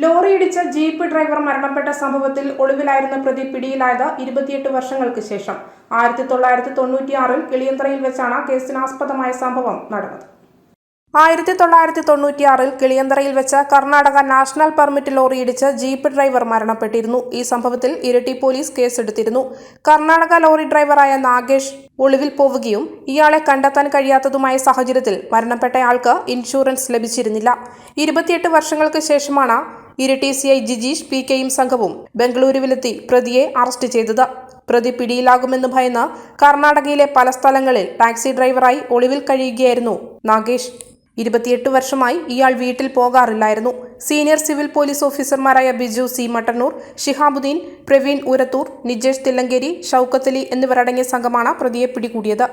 ലോറിയിടിച്ച jeep driver മരണപ്പെട്ട സംഭവത്തിൽ ഒളിവിലായിരുന്ന പ്രതി പിടിയിലായത് 28 വർഷങ്ങൾക്ക് ശേഷം 1996-ൽ കിളിയന്തറയിൽ വെച്ചാണ് കേസിനാസ്പദമായ സംഭവം നടന്നത്. 1996-ൽ കിളിയന്തറയിൽ വെച്ച് കർണാടക നാഷണൽ പെർമിറ്റ് ലോറിയിടിച്ച് ജീപ്പ് ഡ്രൈവർ മരണപ്പെട്ടിരുന്നു. ഈ സംഭവത്തിൽ ഇരിട്ടി പോലീസ് കേസെടുത്തിരുന്നു. കർണാടക ലോറി ഡ്രൈവറായ നാഗേഷ് ഒളിവിൽ പോവുകയും ഇയാളെ കണ്ടെത്താൻ കഴിയാത്തതുമായ സാഹചര്യത്തിൽ മരണപ്പെട്ടയാൾക്ക് ഇൻഷുറൻസ് ലഭിച്ചിരുന്നില്ല. 28 വർഷങ്ങൾക്ക് ശേഷമാണ് ഇരിട്ടി CI ജിജീഷ് PKയും സംഘവും ബംഗളൂരുവിലെത്തി പ്രതിയെ അറസ്റ്റ് ചെയ്തത്. പ്രതി പിടിയിലാകുമെന്ന് ഭയന്ന് കർണാടകയിലെ പല സ്ഥലങ്ങളിൽ ടാക്സി ഡ്രൈവറായി ഒളിവിൽ കഴിയുകയായിരുന്നു നാഗേഷ്. 28 വർഷമായി ഇയാൾ വീട്ടിൽ പോകാറില്ലായിരുന്നു. സീനിയർ സിവിൽ പോലീസ് ഓഫീസർമാരായ ബിജു C. മട്ടന്നൂർ, ഷിഹാബുദ്ദീൻ, പ്രവീൺ ഉരത്തൂർ, നിജേഷ് തില്ലങ്കേരി, ഷൗക്കത്ത് അലി എന്നിവരടങ്ങിയ സംഘമാണ് പ്രതിയെ പിടികൂടിയത്.